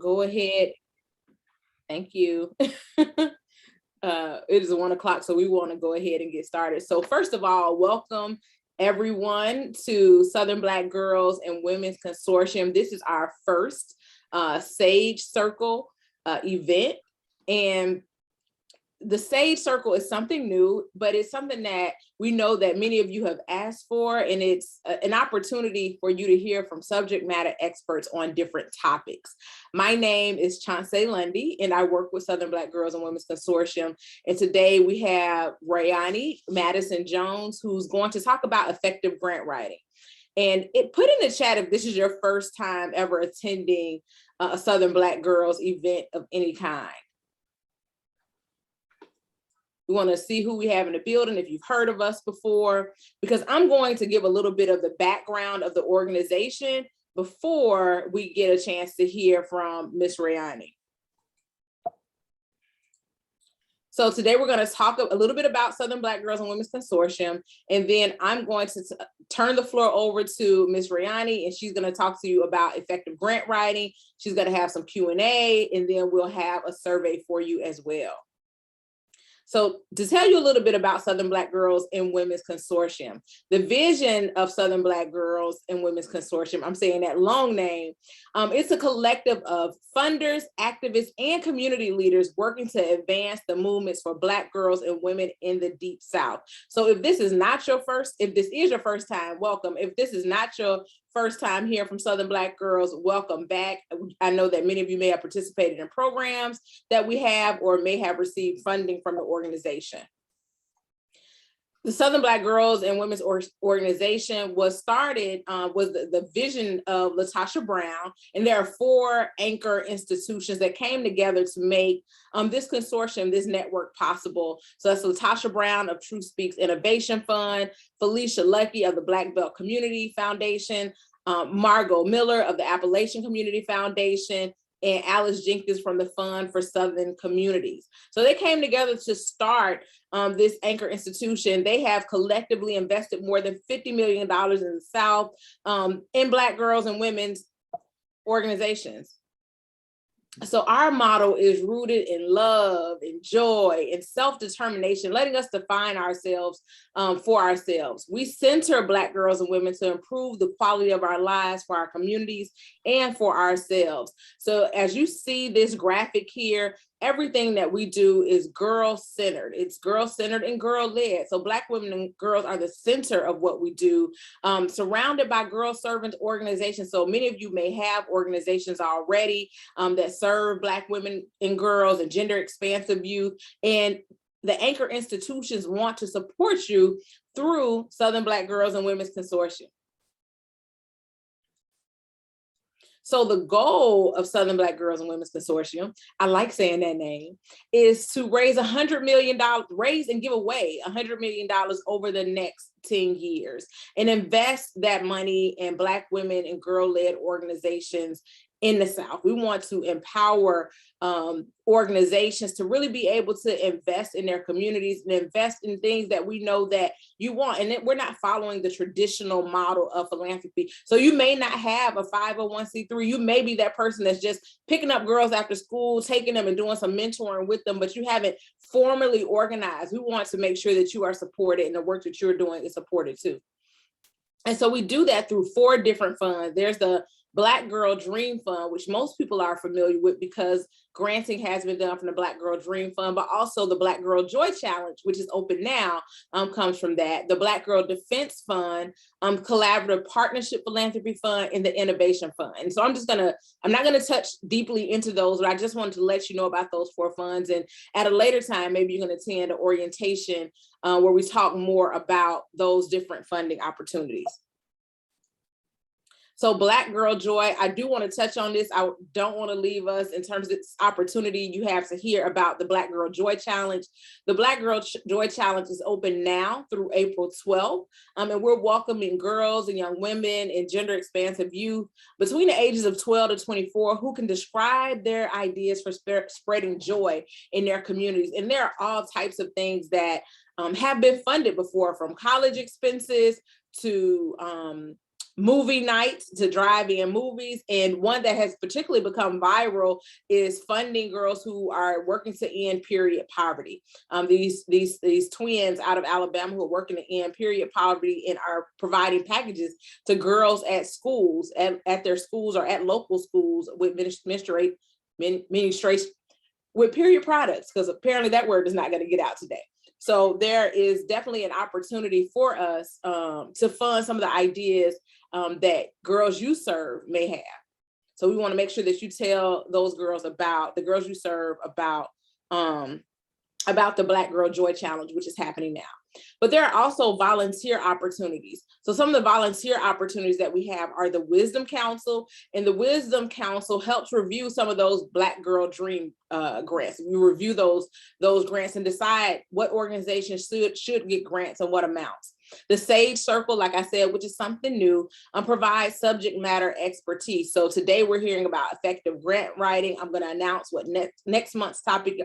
go ahead. Thank you. It is 1 o'clock, so we want to go ahead and get started. So first of all, welcome everyone to Southern Black Girls and Women's Consortium. This is our first Sage Circle event. And the Sage Circle is something new, but it's something that we know that many of you have asked for, and it's an opportunity for you to hear from subject matter experts on different topics. My name is Chauncey Lundy, and I work with Southern Black Girls and Women's Consortium. And today we have Raioni Madison-Jones, who's going to talk about effective grant writing. And put in the chat if this is your first time ever attending a Southern Black Girls event of any kind. We want to see who we have in the building, if you've heard of us before, because I'm going to give a little bit of the background of the organization before we get a chance to hear from Ms. Raioni. So today we're going to talk a little bit about Southern Black Girls and Women's Consortium, and then I'm going to turn the floor over to Ms. Raioni, and she's going to talk to you about effective grant writing. She's going to have some Q&A, and then we'll have a survey for you as well. So to tell you a little bit about Southern Black Girls and Women's Consortium, the vision of Southern Black Girls and Women's Consortium, I'm saying that long name, it's a collective of funders, activists, and community leaders working to advance the movements for Black girls and women in the Deep South. So if this is your first time, welcome. If this is not your first time here from Southern Black Girls, welcome back. I know that many of you may have participated in programs that we have or may have received funding from the organization. The Southern Black Girls and Women's Organization was started, was the vision of LaTosha Brown, and there are 4 anchor institutions that came together to make this consortium, this network possible. So that's LaTosha Brown of Truth Speaks Innovation Fund, Felicia Lucky of the Black Belt Community Foundation, Margot Miller of the Appalachian Community Foundation, and Alice Jenkins from the Fund for Southern Communities. So they came together to start this anchor institution. They have collectively invested more than $50 million in the South in Black girls and women's organizations. So our motto is rooted in love and joy and self-determination, letting us define ourselves for ourselves. We center Black girls and women to improve the quality of our lives for our communities and for ourselves. So as you see this graphic here, everything that we do is girl-centered. It's girl-centered and girl-led. So Black women and girls are the center of what we do, surrounded by girl servant organizations. So many of you may have organizations already that serve Black women and girls and gender expansive youth. And the anchor institutions want to support you through Southern Black Girls and Women's Consortium. So the goal of Southern Black Girls and Women's Consortium, I like saying that name, is to raise $100 million, raise and give away $100 million over the next 10 years and invest that money in Black women and girl-led organizations in the South. We want to empower organizations to really be able to invest in their communities and invest in things that we know that you want. And we're not following the traditional model of philanthropy. So you may not have a 501c3. You may be that person that's just picking up girls after school, taking them and doing some mentoring with them, but you haven't formally organized. We want to make sure that you are supported and the work that you're doing is supported too. And so we do that through 4 different funds. There's the Black Girl Dream Fund, which most people are familiar with because granting has been done from the Black Girl Dream Fund, but also the Black Girl Joy Challenge, which is open now, comes from that. The Black Girl Defense Fund, Collaborative Partnership Philanthropy Fund, and the Innovation Fund. And so I'm not gonna touch deeply into those, but I just wanted to let you know about those 4 funds. And at a later time, maybe you're gonna attend an orientation where we talk more about those different funding opportunities. So Black Girl Joy, I do want to touch on this. I don't want to leave us in terms of this opportunity you have to hear about the Black Girl Joy Challenge. The Black Girl Joy Challenge is open now through April 12th. And we're welcoming girls and young women and gender expansive youth between the ages of 12 to 24 who can describe their ideas for spreading joy in their communities. And there are all types of things that have been funded before, from college expenses to movie nights to drive in movies. And one that has particularly become viral is funding girls who are working to end period poverty. These twins out of Alabama who are working to end period poverty and are providing packages to girls at schools, at their schools or at local schools with ministration with period products, because apparently that word is not going to get out today. So there is definitely an opportunity for us to fund some of the ideas that girls you serve may have. So we want to make sure that you tell those girls about the girls you serve about the Black Girl Joy Challenge, which is happening now. But there are also volunteer opportunities. So some of the volunteer opportunities that we have are the Wisdom Council, and the Wisdom Council helps review some of those Black Girl Dream grants. We review those grants and decide what organizations should get grants and what amounts. The Sage Circle, like I said, which is something new, provides subject matter expertise. So today we're hearing about effective grant writing. I'm going to announce what next month's topic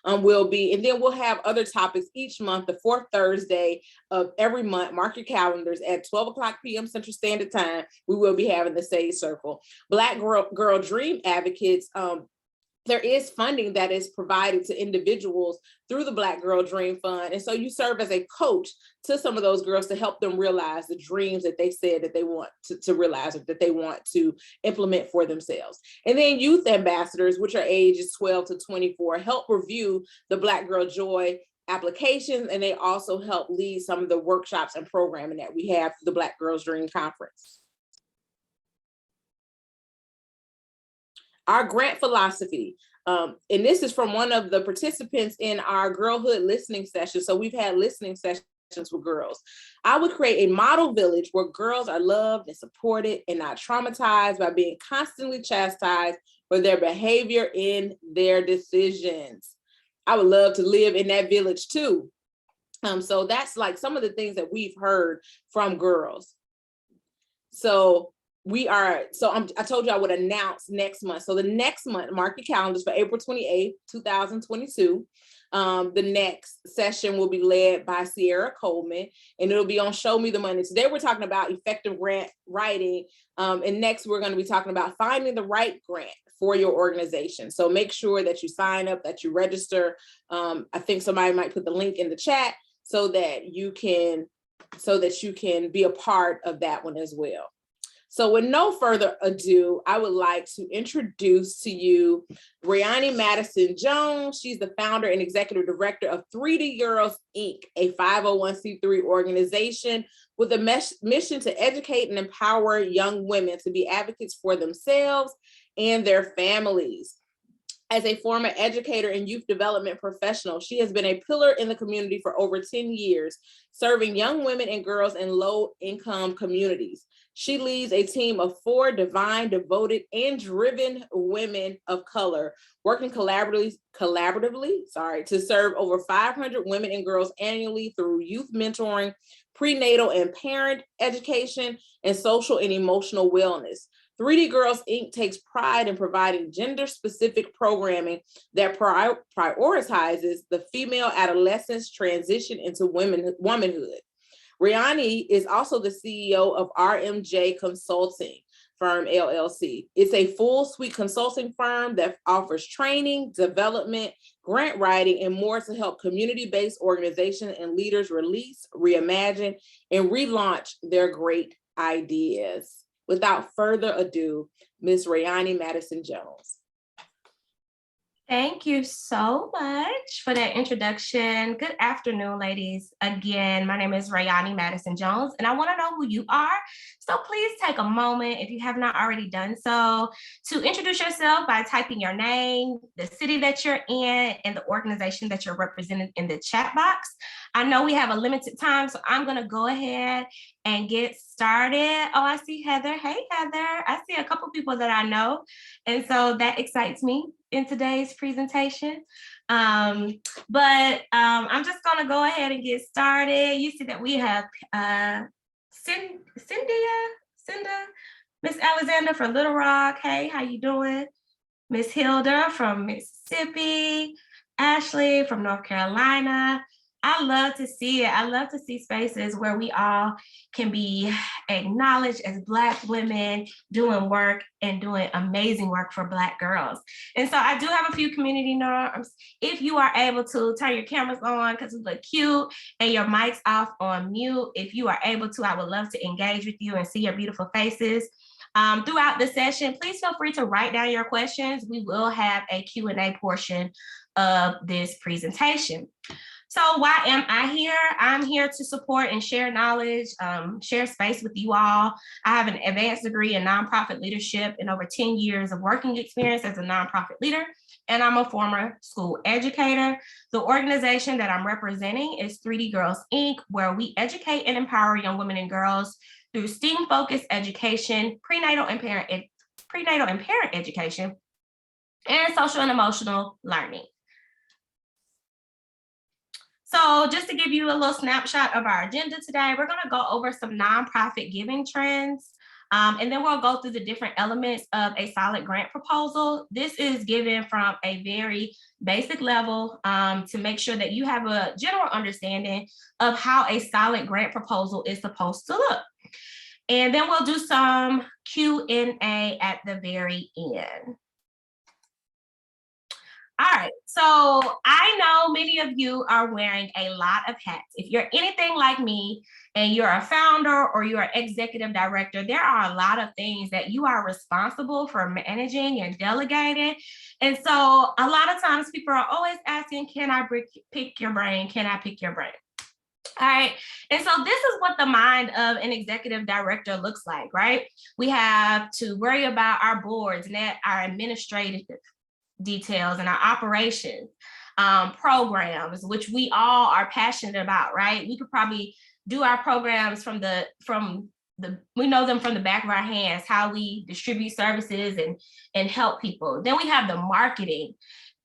will be, and then we'll have other topics each month, the fourth Thursday of every month. Mark your calendars at 12 o'clock p.m. Central Standard Time. We will be having the Sage Circle. Black Girl Dream Advocates, there is funding that is provided to individuals through the Black Girl Dream Fund. And so you serve as a coach to some of those girls to help them realize the dreams that they said that they want to realize, or that they want to implement for themselves. And then youth ambassadors, which are ages 12 to 24, help review the Black Girl Joy applications. And they also help lead some of the workshops and programming that we have through the Black Girls Dream Conference. Our grant philosophy, and this is from one of the participants in our girlhood listening session. So we've had listening sessions with girls. I would create a model village where girls are loved and supported and not traumatized by being constantly chastised for their behavior in their decisions. I would love to live in that village too. So that's like some of the things that we've heard from girls. I told you I would announce next month. So the next month, mark your calendars for April 28th, 2022. The next session will be led by Sierra Coleman, and it'll be on Show Me the Money. Today we're talking about effective grant writing. And next we're going to be talking about finding the right grant for your organization. So make sure that you sign up, that you register. I think somebody might put the link in the chat so that you can be a part of that one as well. So with no further ado, I would like to introduce to you Raioni Madison-Jones. She's the founder and executive director of 3D Girls, Inc., a 501c3 organization with a mission to educate and empower young women to be advocates for themselves and their families. As a former educator and youth development professional, she has been a pillar in the community for over 10 years, serving young women and girls in low-income communities. She leads a team of 4 divine, devoted, and driven women of color, working collaboratively to serve over 500 women and girls annually through youth mentoring, prenatal and parent education, and social and emotional wellness. 3D Girls, Inc. takes pride in providing gender-specific programming that prioritizes the female adolescent's transition into womanhood. Raioni is also the CEO of RMJ Consulting Firm, LLC. It's a full suite consulting firm that offers training, development, grant writing, and more to help community-based organizations and leaders release, reimagine, and relaunch their great ideas. Without further ado, Ms. Raioni Madison-Jones. Thank you so much for that introduction. Good afternoon, ladies. Again, my name is Raioni Madison-Jones, and I want to know who you are. So please take a moment, if you have not already done so, to introduce yourself by typing your name, the city that you're in, and the organization that you're represented in the chat box. I know we have a limited time, so I'm going to go ahead and get started. Oh, I see Heather. Hey, Heather. I see a couple people that I know, and so that excites me in today's presentation. I'm just going to go ahead and get started. You see that we have Cinda, Miss Alexander from Little Rock. Hey, how you doing? Miss Hilda from Mississippi, Ashley from North Carolina, I love to see it. I love to see spaces where we all can be acknowledged as Black women doing work and doing amazing work for Black girls. And so I do have a few community norms. If you are able to turn your cameras on because we look cute and your mics off on mute, if you are able to, I would love to engage with you and see your beautiful faces. Throughout the session, please feel free to write down your questions. We will have a Q&A portion of this presentation. So why am I here? I'm here to support and share knowledge, share space with you all. I have an advanced degree in nonprofit leadership and over 10 years of working experience as a nonprofit leader, and I'm a former school educator. The organization that I'm representing is 3D Girls, Inc., where we educate and empower young women and girls through STEAM-focused education, prenatal and parent education, and social and emotional learning. So just to give you a little snapshot of our agenda today, we're going to go over some nonprofit giving trends, and then we'll go through the different elements of a solid grant proposal. This is given from a very basic level to make sure that you have a general understanding of how a solid grant proposal is supposed to look. And then we'll do some Q&A at the very end. All right, so I know many of you are wearing a lot of hats. If you're anything like me and you're a founder or you're an executive director, there are a lot of things that you are responsible for managing and delegating. And so a lot of times people are always asking, can I pick your brain? Can I pick your brain? All right, and so this is what the mind of an executive director looks like, right? We have to worry about our boards and our administrative details and our operations, programs, which we all are passionate about, right? We could probably do our programs we know them from the back of our hands, how we distribute services and help people. Then we have the marketing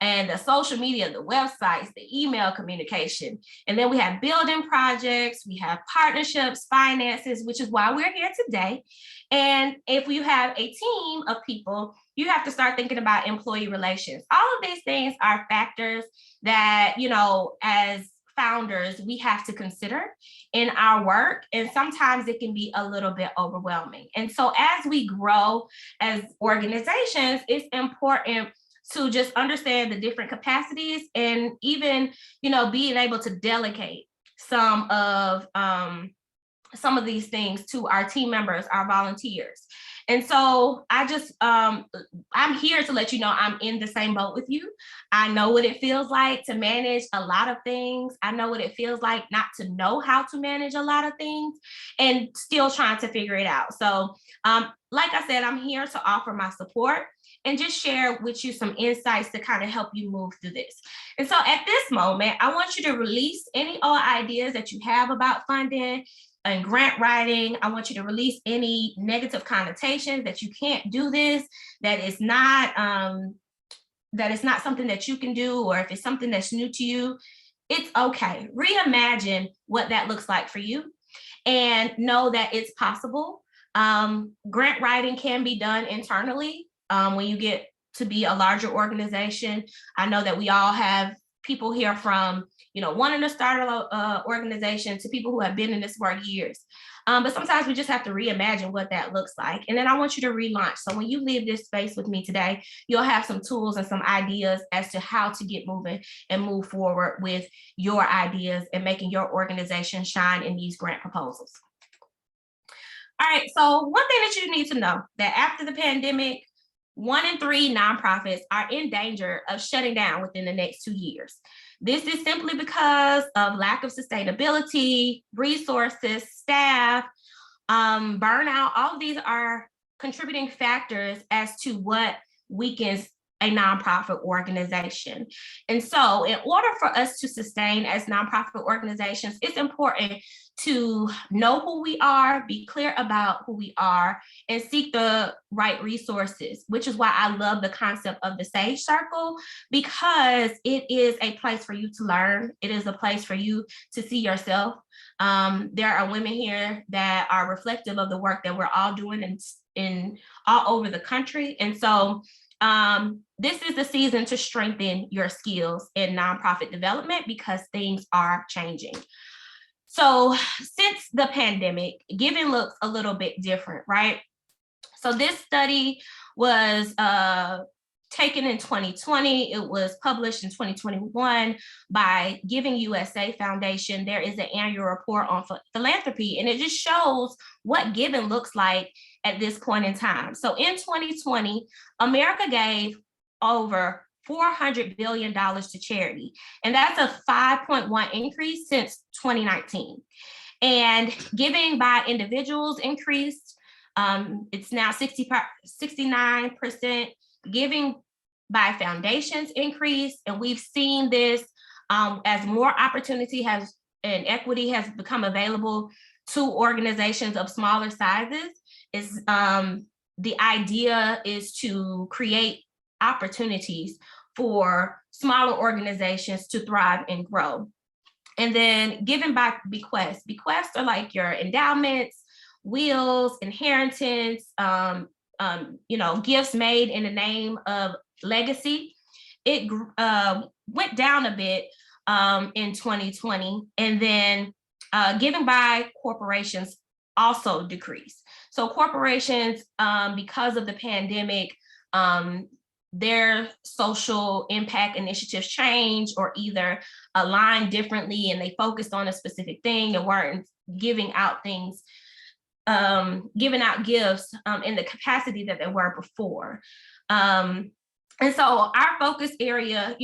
and the social media, the websites, the email communication. And then we have building projects, we have partnerships, finances, which is why we're here today. And if you have a team of people, you have to start thinking about employee relations. All of these things are factors that, you know, as founders, we have to consider in our work. And sometimes it can be a little bit overwhelming. And so as we grow as organizations, it's important to just understand the different capacities and even, you know, being able to delegate some of these things to our team members, our volunteers. And so I'm here to let you know I'm in the same boat with you. I know what it feels like to manage a lot of things. I know what it feels like not to know how to manage a lot of things and still trying to figure it out. So like I said, I'm here to offer my support and just share with you some insights to kind of help you move through this. And so at this moment, I want you to release any old ideas that you have about funding and grant writing. I want you to release any negative connotations that you can't do this, that it's not something that you can do, or if it's something that's new to you, it's okay. Reimagine what that looks like for you and know that it's possible. Grant writing can be done internally when you get to be a larger organization. I know that we all have people here from, you know, wanting to start an organization to people who have been in this work years. But sometimes we just have to reimagine what that looks like. And then I want you to relaunch. So when you leave this space with me today, you'll have some tools and some ideas as to how to get moving and move forward with your ideas and making your organization shine in these grant proposals. All right, so one thing that you need to know, that after the pandemic, 1 in 3 nonprofits are in danger of shutting down within the next 2 years. This is simply because of lack of sustainability, resources, staff, burnout. All of these are contributing factors as to what weakens a nonprofit organization. And so in order for us to sustain as nonprofit organizations, it's important to know who we are, be clear about who we are, and seek the right resources, which is why I love the concept of the SAGE Circle, because it is a place for you to learn. It is a place for you to see yourself. There are women here that are reflective of the work that we're all doing in all over the country. And so this is the season to strengthen your skills in nonprofit development because things are changing. So since the pandemic, giving looks a little bit different, right? So this study was taken in 2020. It was published in 2021 by Giving USA Foundation. There is an annual report on philanthropy, and it just shows what giving looks like at this point in time. So in 2020, America gave over $400 billion to charity, and that's a 5.1 increase since 2019. And giving by individuals increased. It's now 69%. Giving by foundations increased, and we've seen this as more opportunity has and equity has become available to organizations of smaller sizes. Is the idea is to create opportunities for smaller organizations to thrive and grow. And then giving by bequests. Bequests are like your endowments, wills, inheritance, gifts made in the name of legacy. It went down a bit in 2020, and then giving by corporations also decreased. So corporations, because of the pandemic, their social impact initiatives changed or either aligned differently, and they focused on a specific thing and weren't giving out things, giving out gifts in the capacity that they were before. And so our focus area,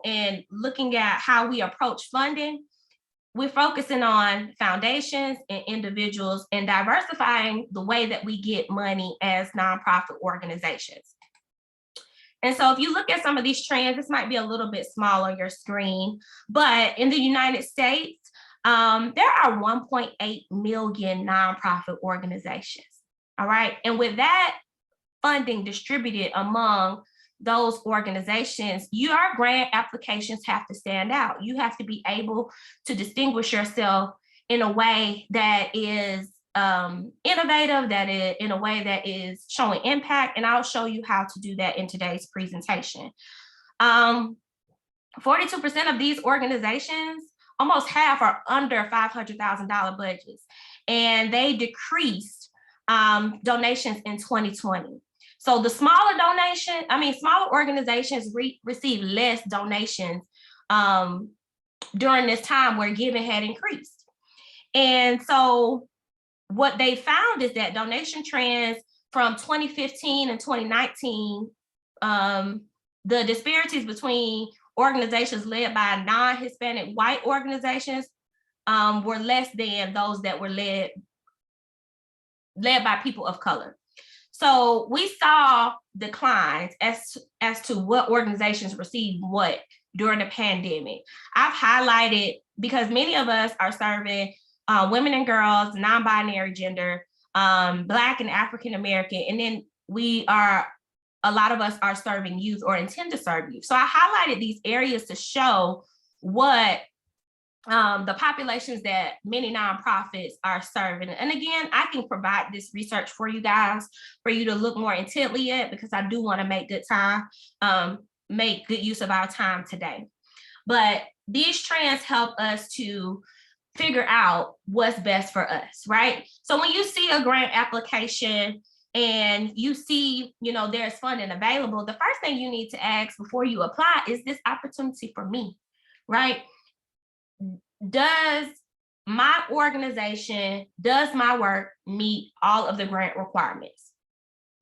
and looking at how we approach funding, we're focusing on foundations and individuals and diversifying the way that we get money as nonprofit organizations. And so if you look at some of these trends, this might be a little bit small on your screen, but in the United States, there are 1.8 million nonprofit organizations, all right? And with that funding distributed among those organizations, your grant applications have to stand out. You have to be able to distinguish yourself in a way that is innovative, in a way that is showing impact, and I'll show you how to do that in today's presentation. 42% of these organizations, almost half, are under $500,000 budgets, and they decreased donations in 2020. So the smaller organizations receive less donations during this time where giving had increased. And so what they found is that donation trends from 2015 and 2019, the disparities between organizations led by non-Hispanic white organizations were less than those that were led by people of color. So we saw declines as to what organizations received what during the pandemic. I've highlighted because many of us are serving women and girls, non-binary gender, Black and African American, and then a lot of us are serving youth or intend to serve youth. So I highlighted these areas to show what the populations that many nonprofits are serving. And again, I can provide this research for you guys, for you to look more intently at, because I do want to make good use of our time today. But these trends help us to figure out what's best for us, right? So when you see a grant application and you see, there's funding available, the first thing you need to ask before you apply is this opportunity for me, right? Does my organization, does my work meet all of the grant requirements?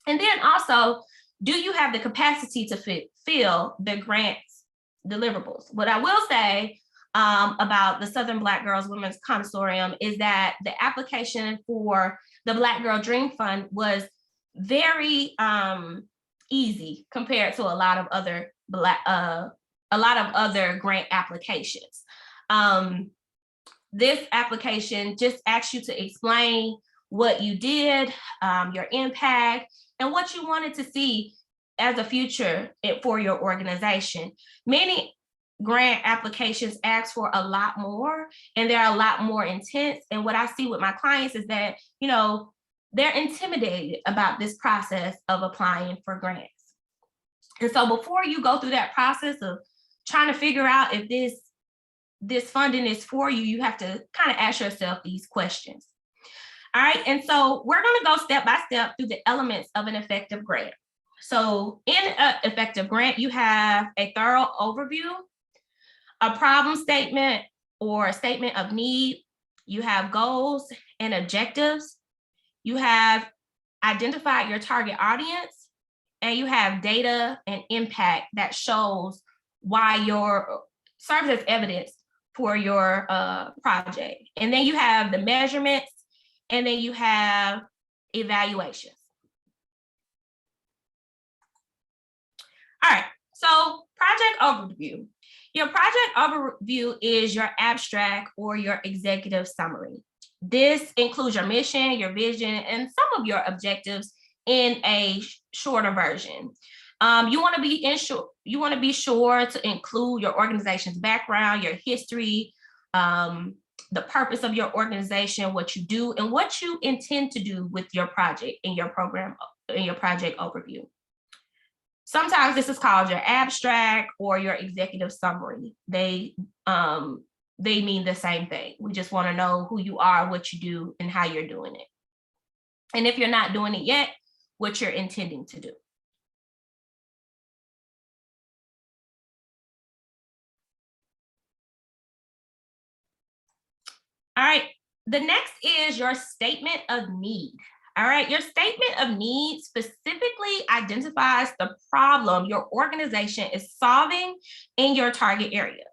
And then also, do you have the capacity to fill the grant's deliverables? What I will say about the Southern Black Girls Women's Consortium is that the application for the Black Girl Dream Fund was very easy compared to a lot of other grant applications. This application just asks you to explain what you did, your impact, and what you wanted to see as a future for your organization. Many grant applications ask for a lot more, and they're a lot more intense. And what I see with my clients is that, they're intimidated about this process of applying for grants. And so before you go through that process of trying to figure out if this funding is for you, you have to kind of ask yourself these questions. All right, and so we're going to go step by step through the elements of an effective grant. So in an effective grant, you have a thorough overview, a problem statement or a statement of need. You have goals and objectives. You have identified your target audience, and you have data and impact that shows why serves as evidence for your project. And then you have the measurements, and then you have evaluations. All right, so project overview. Your project overview is your abstract or your executive summary. This includes your mission, your vision, and some of your objectives in a shorter version. You want to be sure to include your organization's background, your history, the purpose of your organization, what you do, and what you intend to do with your project in your program, in your project overview. Sometimes this is called your abstract or your executive summary. They mean the same thing. We just want to know who you are, what you do, and how you're doing it. And if you're not doing it yet, what you're intending to do. All right, the next is your statement of need. All right, your statement of need specifically identifies the problem your organization is solving in your target area.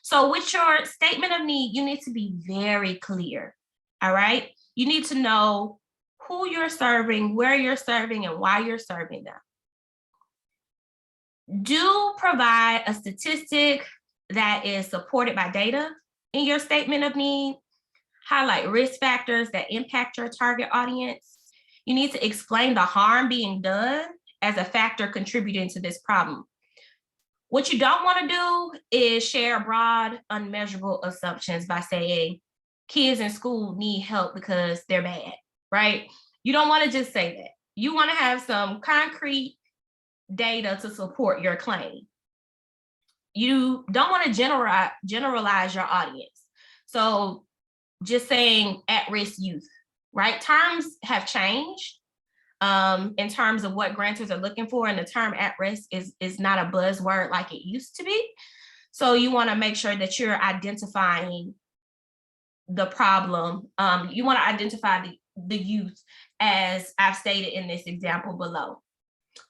So with your statement of need, you need to be very clear. All right, you need to know who you're serving, where you're serving, and why you're serving them. Do provide a statistic that is supported by data in your statement of need. Highlight risk factors that impact your target audience. You need to explain the harm being done as a factor contributing to this problem. What you don't want to do is share broad, unmeasurable assumptions by saying kids in school need help because they're bad, right? You don't want to just say that. You want to have some concrete data to support your claim. You don't want to generalize your audience. So just saying at-risk youth, right? Terms have changed in terms of what grantors are looking for, and the term at-risk is not a buzzword like it used to be. So you want to make sure that you're identifying the problem. You want to identify the youth as I've stated in this example below.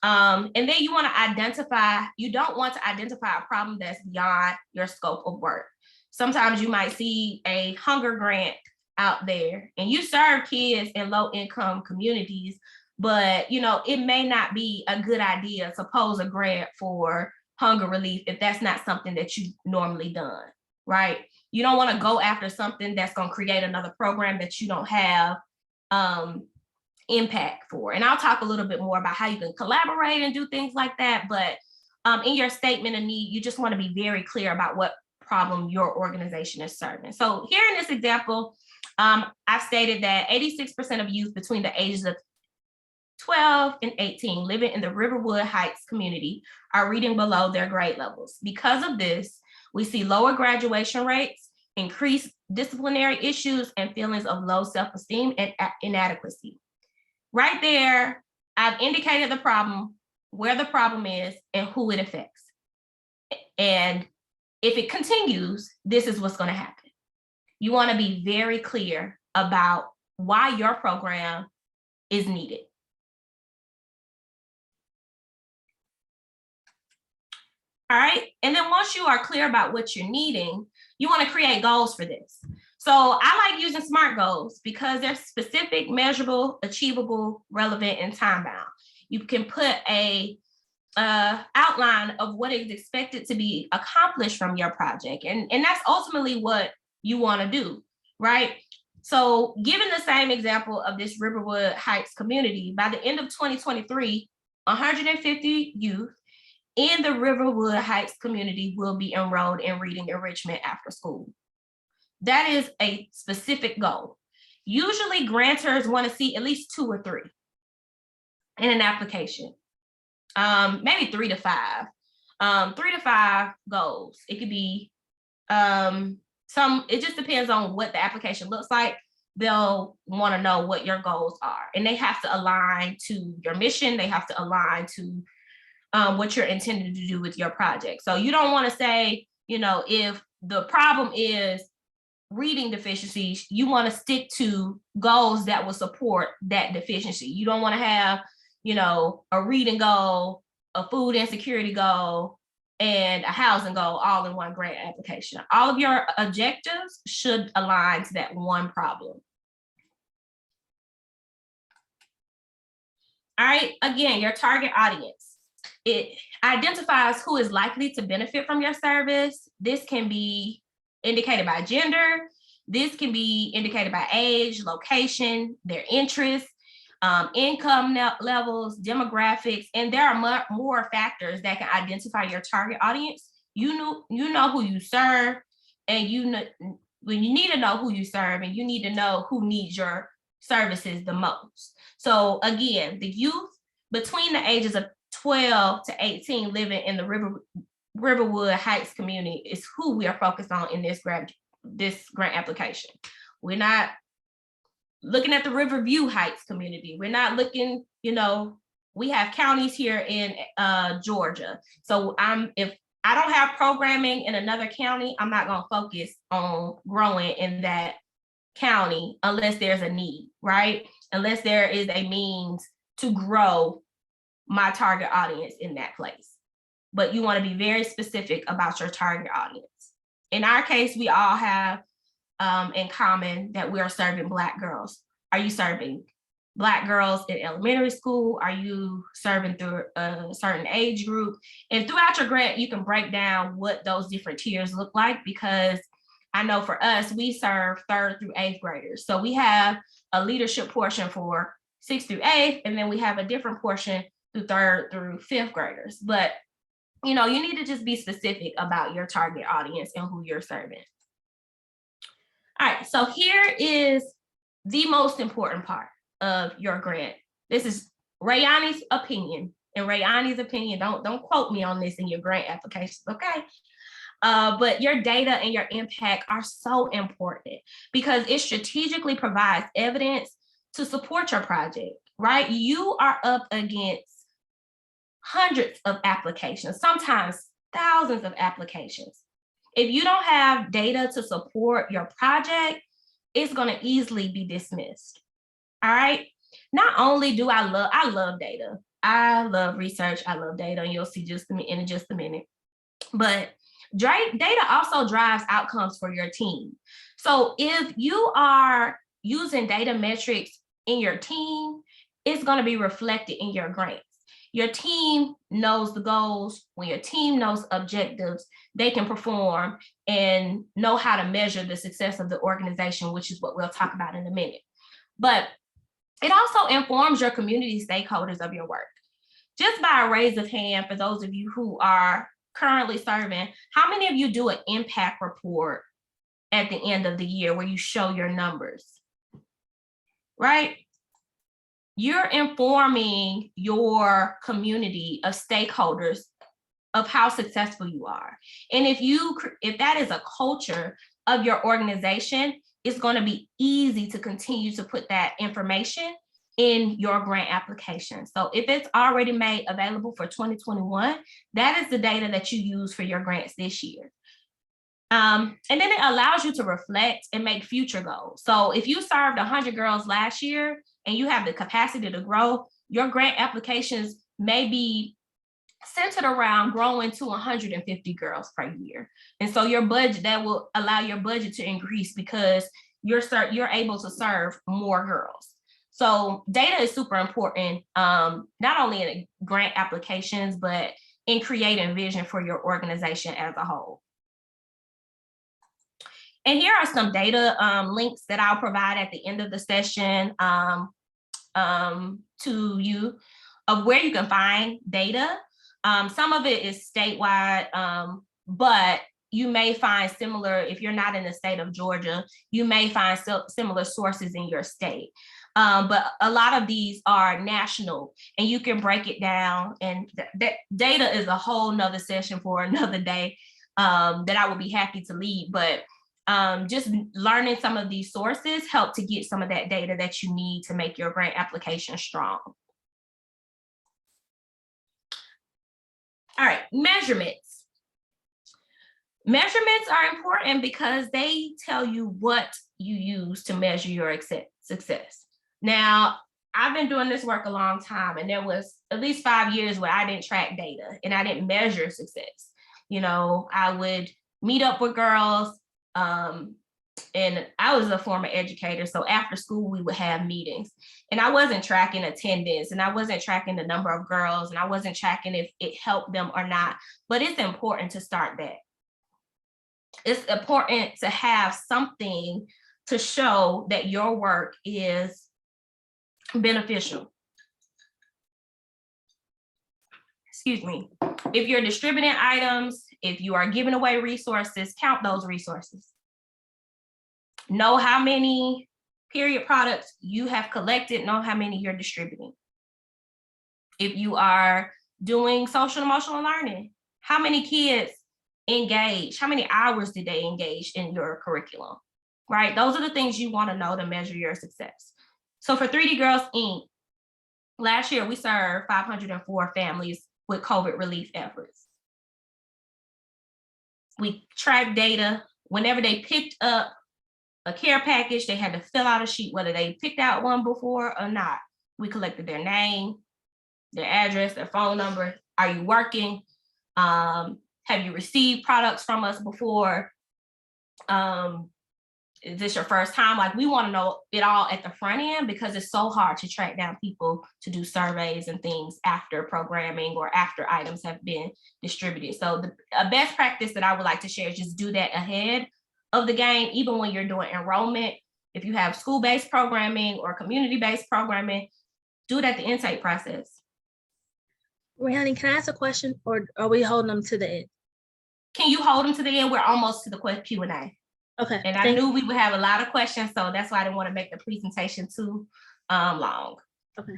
And then you want to you don't want to identify a problem that's beyond your scope of work. Sometimes you might see a hunger grant out there and you serve kids in low income communities, but it may not be a good idea to pose a grant for hunger relief if that's not something that you've normally done, right? You don't want to go after something that's going to create another program that you don't have impact for. And I'll talk a little bit more about how you can collaborate and do things like that. But in your statement of need, you just want to be very clear about what problem your organization is serving. So here in this example, I've stated that 86% of youth between the ages of 12 and 18 living in the Riverwood Heights community are reading below their grade levels. Because of this, we see lower graduation rates, increased disciplinary issues, and feelings of low self-esteem and inadequacy. Right there, I've indicated the problem, where the problem is, and who it affects. And if it continues, this is what's going to happen. You want to be very clear about why your program is needed. All right, and then once you are clear about what you're needing, you want to create goals for this. So I like using SMART goals because they're specific, measurable, achievable, relevant, and time-bound. You can put a outline of what is expected to be accomplished from your project. And that's ultimately what you want to do, right? So given the same example of this Riverwood Heights community, by the end of 2023, 150 youth in the Riverwood Heights community will be enrolled in reading enrichment after school. That is a specific goal. Usually grantors want to see at least 2 or 3 in an application. maybe 3 to 5. 3 to 5 goals. It could be it just depends on what the application looks like. They'll want to know what your goals are, and they have to align to your mission. They have to align to what you're intending to do with your project. So you don't want to say, if the problem is reading deficiencies, you want to stick to goals that will support that deficiency. You don't want to have, a reading goal, a food insecurity goal, and a housing goal all in one grant application. All of your objectives should align to that one problem. All right, again, your target audience. It identifies who is likely to benefit from your service. This can be indicated by gender. This can be indicated by age, location, their interests, income levels, demographics, and there are more factors that can identify your target audience. You know who you serve, and when you need to know who you serve, and you need to know who needs your services the most. So again, the youth between the ages of 12 to 18 living in the Riverwood Heights community is who we are focused on in this grant application. We're not looking at the Riverview Heights community. We're not looking, we have counties here in Georgia. So if I don't have programming in another county, I'm not going to focus on growing in that county unless there's a need, right? Unless there is a means to grow my target audience in that place. But you want to be very specific about your target audience. In our case, we all have in common that we are serving Black girls. Are you serving Black girls in elementary school? Are you serving through a certain age group? And throughout your grant, you can break down what those different tiers look like, because I know for us, we serve 3rd through 8th graders. So we have a leadership portion for 6th through 8th, and then we have a different portion through 3rd through 5th graders. But you need to just be specific about your target audience and who you're serving. All right, so here is the most important part of your grant. This is Raioni's opinion. And Raioni's opinion, don't quote me on this in your grant applications, okay? But your data and your impact are so important because it strategically provides evidence to support your project, right? You are up against hundreds of applications, sometimes thousands of applications. If you don't have data to support your project, it's going to easily be dismissed. All right. Not only do I love data. I love research. I love data, and you'll see in just a minute. But data also drives outcomes for your team. So if you are using data metrics in your team, it's going to be reflected in your grants. Your team knows the goals. When your team knows objectives, they can perform and know how to measure the success of the organization, which is what we'll talk about in a minute. But it also informs your community stakeholders of your work. Just by a raise of hand, for those of you who are currently serving, how many of you do an impact report at the end of the year where you show your numbers, right? You're informing your community of stakeholders of how successful you are. And if that is a culture of your organization, it's going to be easy to continue to put that information in your grant application. So if it's already made available for 2021, that is the data that you use for your grants this year. And then it allows you to reflect and make future goals. So if you served 100 girls last year and you have the capacity to grow, your grant applications may be centered around growing to 150 girls per year. And so your budget, that will allow your budget to increase because you're able to serve more girls. So data is super important, not only in grant applications, but in creating vision for your organization as a whole. And here are some data links that I'll provide at the end of the session to you of where you can find data. Some of it is statewide, but you may find similar, if you're not in the state of Georgia, you may find similar sources in your state. But a lot of these are national, and you can break it down. And that data is a whole nother session for another day that I would be happy to lead. But just learning some of these sources help to get some of that data that you need to make your grant application strong. All right, measurements. Measurements are important because they tell you what you use to measure your success. Now, I've been doing this work a long time, and there was at least 5 years where I didn't track data and I didn't measure success. You know, I would meet up with girls, and I was a former educator, so after school we would have meetings, and I wasn't tracking attendance, and I wasn't tracking the number of girls, and I wasn't tracking if it helped them or not. But it's important to start that. It's important to have something to show that your work is beneficial. Excuse me. If you're distributing items, if you are giving away resources, count those resources. Know how many period products you have collected, know how many you're distributing. If you are doing social emotional learning, how many kids engage? How many hours did they engage in your curriculum? Right? Those are the things you want to know to measure your success. So for 3D Girls Inc., last year we served 504 families with COVID relief efforts. We tracked data. Whenever they picked up a care package, they had to fill out a sheet, whether they picked out one before or not. We collected their name, their address, their phone number. Are you working? Have you received products from us before? Is this your first time? Like, we want to know it all at the front end, because it's so hard to track down people to do surveys and things after programming or after items have been distributed. So a best practice that I would like to share is just do that ahead of the game, even when you're doing enrollment. If you have school-based programming or community-based programming, do it at the intake process. Raioni, can I ask a question, or are we holding them to the end? Can you hold them to the end? We're almost to the Q&A. Okay. And I knew we would have a lot of questions, so that's why I didn't want to make the presentation too long. Okay.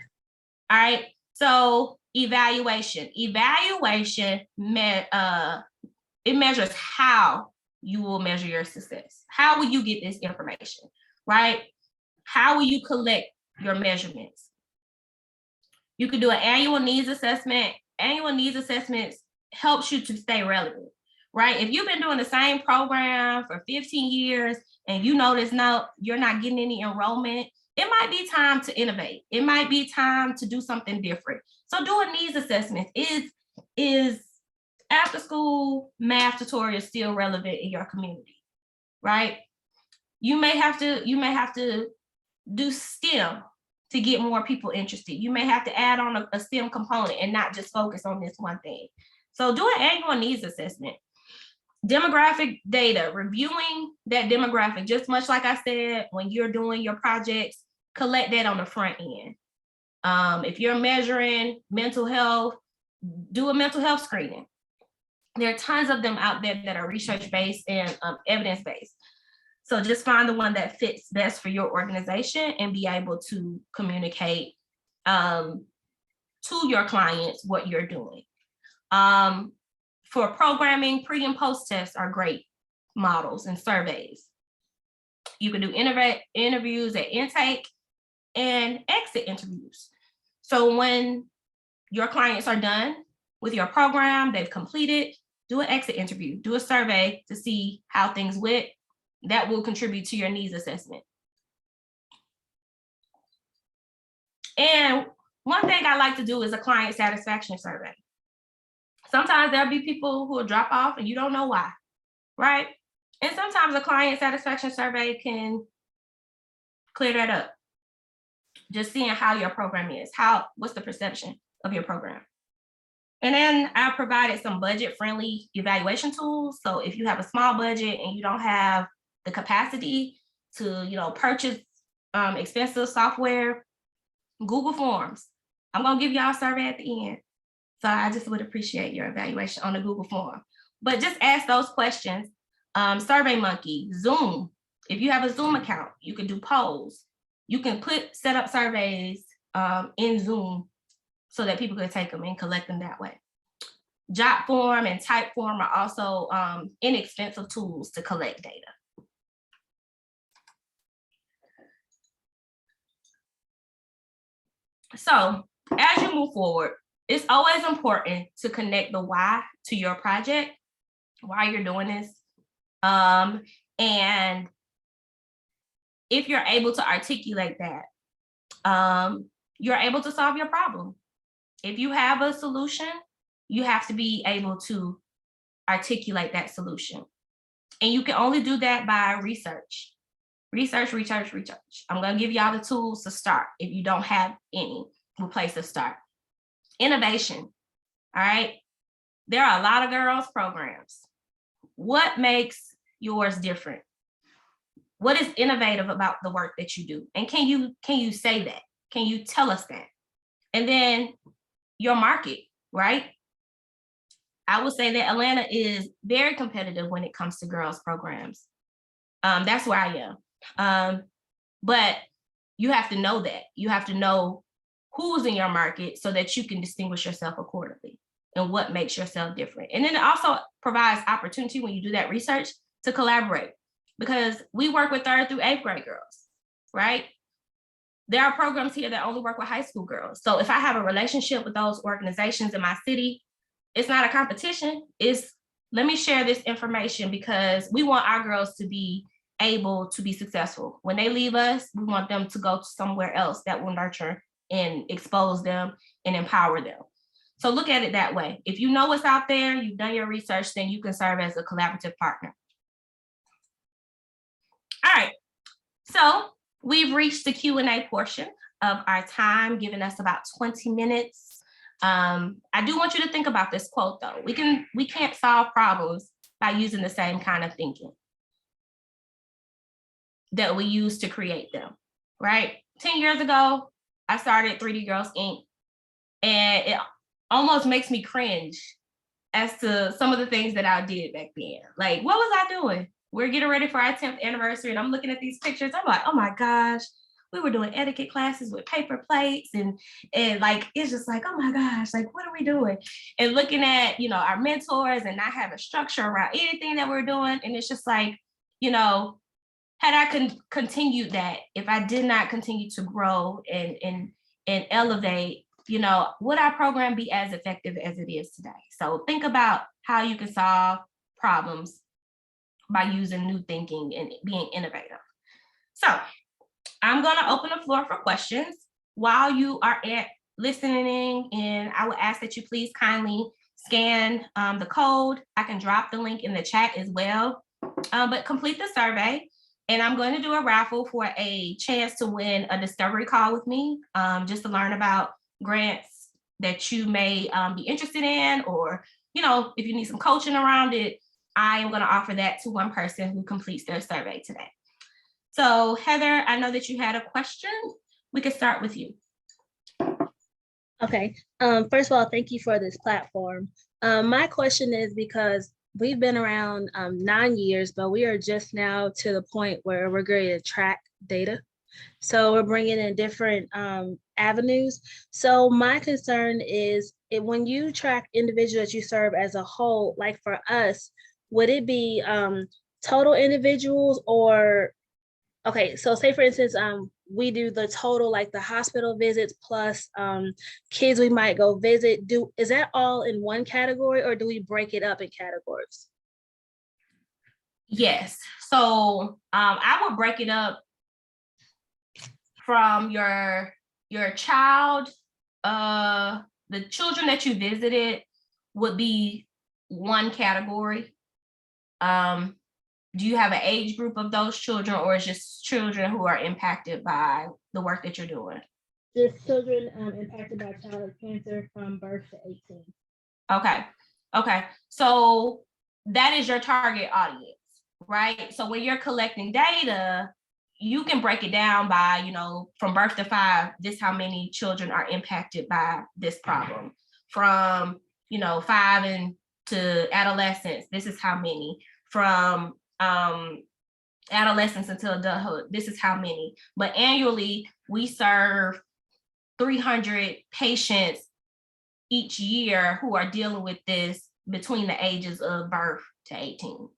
All right. So evaluation. Evaluation, it measures how you will measure your success. How will you get this information, right? How will you collect your measurements? You could do an annual needs assessment. Annual needs assessments helps you to stay relevant, right? If you've been doing the same program for 15 years and you notice now you're not getting any enrollment, it might be time to innovate. It might be time to do something different. So do a needs assessment. Is after school math tutorial still relevant in your community, right? You may have to do STEM to get more people interested. You may have to add on a STEM component and not just focus on this one thing. So do an annual needs assessment. Demographic data, reviewing that demographic, just much like I said, when you're doing your projects, collect that on the front end. If you're measuring mental health, do a mental health screening. There are tons of them out there that are research-based and evidence-based. So just find the one that fits best for your organization and be able to communicate to your clients what you're doing. For programming, pre and post tests are great models and surveys. You can do interviews at intake and exit interviews. So when your clients are done with your program, they've completed, do an exit interview, do a survey to see how things went. That will contribute to your needs assessment. And one thing I like to do is a client satisfaction survey. Sometimes there'll be people who will drop off and you don't know why, right? And sometimes a client satisfaction survey can clear that up. Just seeing how your program is, what's the perception of your program. And then I provided some budget-friendly evaluation tools. So if you have a small budget and you don't have the capacity to, purchase expensive software, Google Forms. I'm gonna give y'all a survey at the end. So I just would appreciate your evaluation on the Google form. But just ask those questions. SurveyMonkey, Zoom. If you have a Zoom account, you can do polls. You can set up surveys in Zoom so that people can take them and collect them that way. Jot form and type form are also inexpensive tools to collect data. So as you move forward, it's always important to connect the why to your project, why you're doing this. And if you're able to articulate that, you're able to solve your problem. If you have a solution, you have to be able to articulate that solution. And you can only do that by research. Research. I'm going to give y'all the tools to start if you don't have any place to start. Innovation. All right. There are a lot of girls programs. What makes yours different? What is innovative about the work that you do? And can you say that? Can you tell us that? And then your market, right? I would say that Atlanta is very competitive when it comes to girls programs. That's where I am. But you have to know that. You have to know who's in your market so that you can distinguish yourself accordingly and what makes yourself different. And then it also provides opportunity when you do that research to collaborate, because we work with 3rd through 8th grade girls, right? There are programs here that only work with high school girls. So if I have a relationship with those organizations in my city, it's not a competition. It's let me share this information because we want our girls to be able to be successful. When they leave us, we want them to go to somewhere else that will nurture and expose them and empower them. So look at it that way. If you know what's out there, you've done your research, then you can serve as a collaborative partner. All right, so we've reached the Q&A portion of our time, giving us about 20 minutes. I do want you to think about this quote though. We can't solve problems by using the same kind of thinking that we use to create them, right? 10 years ago, I started 3D Girls Inc. And it almost makes me cringe as to some of the things that I did back then. Like, what was I doing? We're getting ready for our 10th anniversary and I'm looking at these pictures. I'm like, oh my gosh, we were doing etiquette classes with paper plates and like, it's just like, oh my gosh, like, what are we doing? And looking at, our mentors and not having structure around anything that we're doing. And it's just like, had I continued that, if I did not continue to grow and elevate, would our program be as effective as it is today? So think about how you can solve problems by using new thinking and being innovative. So I'm going to open the floor for questions while you are listening, and I would ask that you please kindly scan the code. I can drop the link in the chat as well, but complete the survey. And I'm going to do a raffle for a chance to win a discovery call with me, just to learn about grants that you may be interested in, or, if you need some coaching around it, I am going to offer that to one person who completes their survey today. So Heather, I know that you had a question. We could start with you. Okay. First of all, thank you for this platform. My question is because we've been around 9 years, but we are just now to the point where we're going to track data. So we're bringing in different avenues. So my concern is when you track individuals that you serve as a whole, like for us, would it be total individuals or, okay, so say for instance, we do the total, like the hospital visits plus kids we might go visit. Is that all in one category or do we break it up in categories? Yes, so I would break it up from your child, the children that you visited would be one category. Do you have an age group of those children, or is just children who are impacted by the work that you're doing? Just children impacted by childhood cancer from birth to 18. Okay. So that is your target audience, right? So when you're collecting data, you can break it down by, from birth to 5, this how many children are impacted by this problem. From, 5 and to adolescents, this is how many. From adolescents until adulthood, this is how many. But annually, we serve 300 patients each year who are dealing with this between the ages of birth to 18.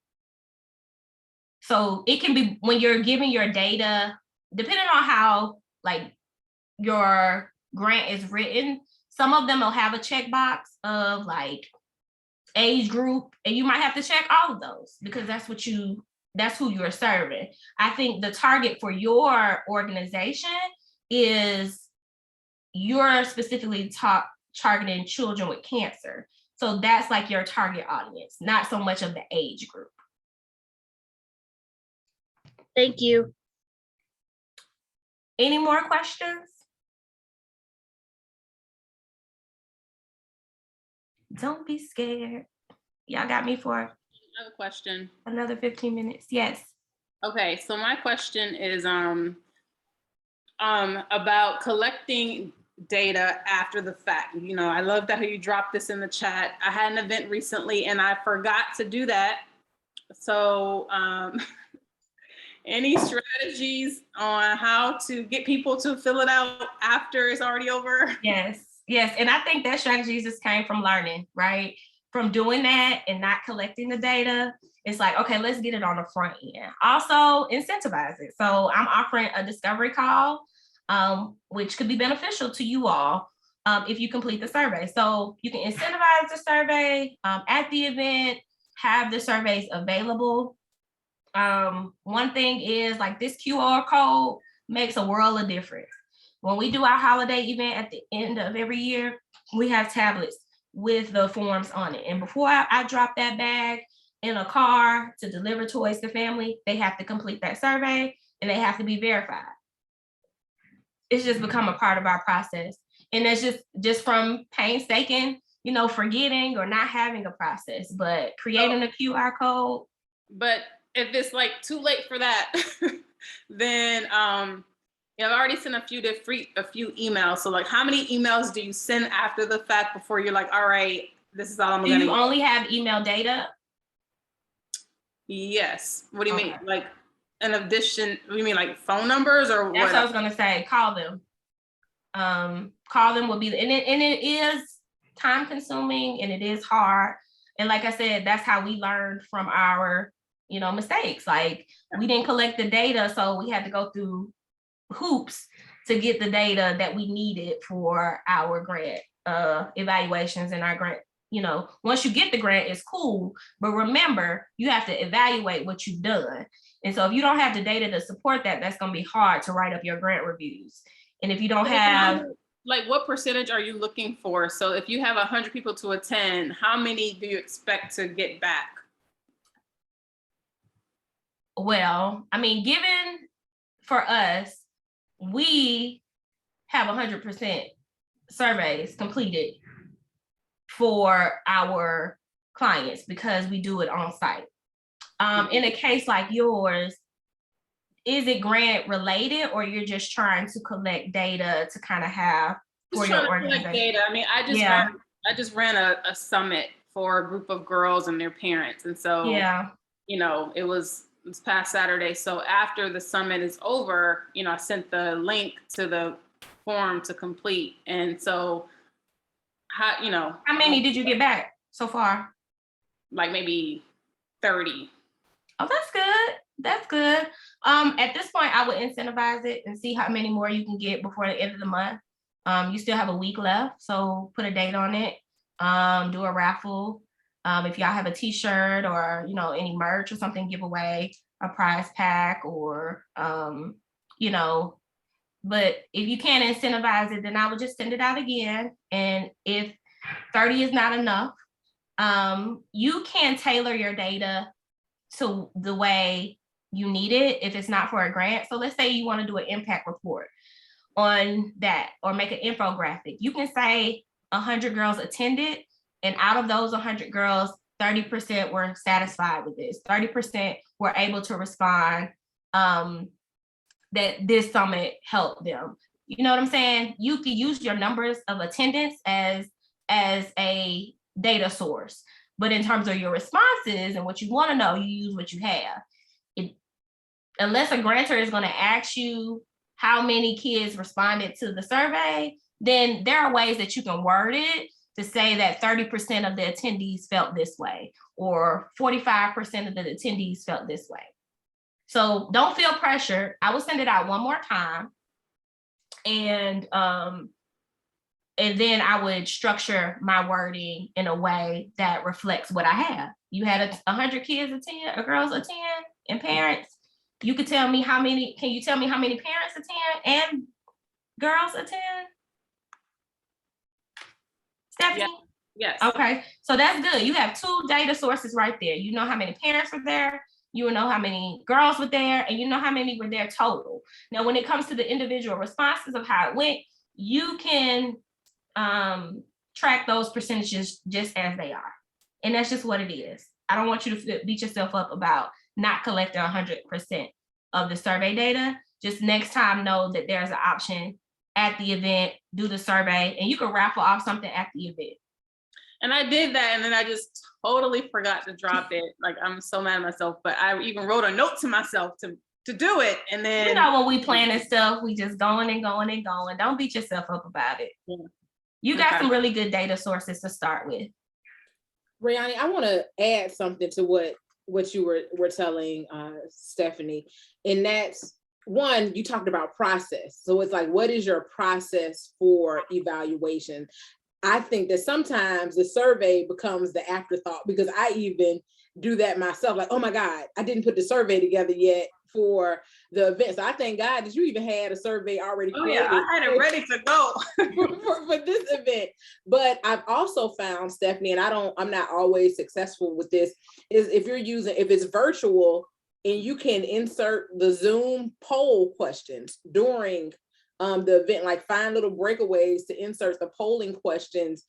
So it can be, when you're giving your data, depending on how like your grant is written, some of them will have a checkbox of like age group, and you might have to check all of those because that's who you're serving. I think the target for your organization is you're specifically targeting children with cancer. So that's like your target audience, not so much of the age group. Thank you. Any more questions? Don't be scared. Y'all got me for Another question. another 15 minutes. Yes. Okay, so my question is about collecting data after the fact. You know, I love that you dropped this in the chat. I had an event recently and I forgot to do that. So any strategies on how to get people to fill it out after it's already over? Yes. And I think that strategy just came from learning, right? From doing that and not collecting the data. It's like, okay, let's get it on the front end. Also incentivize it. So I'm offering a discovery call, which could be beneficial to you all if you complete the survey. So you can incentivize the survey at the event, have the surveys available. One thing is like this QR code makes a world of difference. When we do our holiday event at the end of every year, we have tablets with the forms on it. And before I drop that bag in a car to deliver toys to family, they have to complete that survey and they have to be verified. It's just become a part of our process. And that's just from painstaking, forgetting or not having a process, but creating a QR code. But if it's like too late for that, then I've already sent a few emails. So like, how many emails do you send after the fact before you're like, all right, this is all I'm gonna do you only have email data? Yes. What do you mean? Like in addition, what do you mean, like phone numbers or what? That's what I was gonna say. Call them. Call them will be, and it is time consuming and it is hard. And like I said, that's how we learned from our, mistakes. Like we didn't collect the data, so we had to go through hoops to get the data that we needed for our grant evaluations and our grant. Once you get the grant, it's cool, but remember, you have to evaluate what you've done. And so if you don't have the data to support that, that's going to be hard to write up your grant reviews. And if you don't have, like, what percentage are you looking for? So if you have 100 people to attend, how many do you expect to get back? Well, I mean, given for us, we have 100% surveys completed for our clients because we do it on site. In a case like yours, is it grant related or you're just trying to collect data to kind of have for your organization? Data. I mean, I just ran a summit for a group of girls and their parents. And so, it was this past Saturday. So after the summit is over, I sent the link to the form to complete. And so, how many did you get back so far? Like maybe 30. Oh, that's good. That's good. At this point, I would incentivize it and see how many more you can get before the end of the month. You still have a week left, so put a date on it. Do a raffle. If y'all have a t-shirt or, any merch or something, give away a prize pack or, but if you can't incentivize it, then I would just send it out again. And if 30 is not enough, you can tailor your data to the way you need it if it's not for a grant. So let's say you want to do an impact report on that or make an infographic. You can say 100 girls attended, and out of those 100 girls, 30% were satisfied with this. 30% were able to respond that this summit helped them. You know what I'm saying? You can use your numbers of attendance as a data source. But in terms of your responses and what you want to know, you use what you have. unless a grantor is going to ask you how many kids responded to the survey, then there are ways that you can word it to say that 30% of the attendees felt this way, or 45% of the attendees felt this way. So don't feel pressured. I will send it out one more time. And then I would structure my wording in a way that reflects what I have. You had 100 kids attend, or girls attend, and parents. You could tell me how many, can you tell me how many parents attend and girls attend? Stephanie? Yes. Okay, so that's good. You have 2 data sources right there. You know how many parents were there, you know how many girls were there, and you know how many were there total. Now, when it comes to the individual responses of how it went, you can track those percentages just as they are. And that's just what it is. I don't want you to beat yourself up about not collecting 100% of the survey data. Just next time know that there's an option at the event, do the survey, and you can raffle off something at the event. And I did that, and then I just totally forgot to drop it. Like, I'm so mad at myself, but I even wrote a note to myself to do it. And then, you know, when we planning stuff, we just going and going and going. Don't beat yourself up about it. Yeah. You got some really good data sources to start with. Raioni, I want to add something to what you were telling Stephanie, and that's one, you talked about process. So it's like, what is your process for evaluation? I think that sometimes the survey becomes the afterthought, because I even do that myself. Like, oh my God, I didn't put the survey together yet for the event. So I thank God that you even had a survey already created. Yeah, I had it ready to go for this event. But I've also found, Stephanie, and I'm not always successful with this, is if it's virtual and you can insert the Zoom poll questions during the event, like find little breakaways to insert the polling questions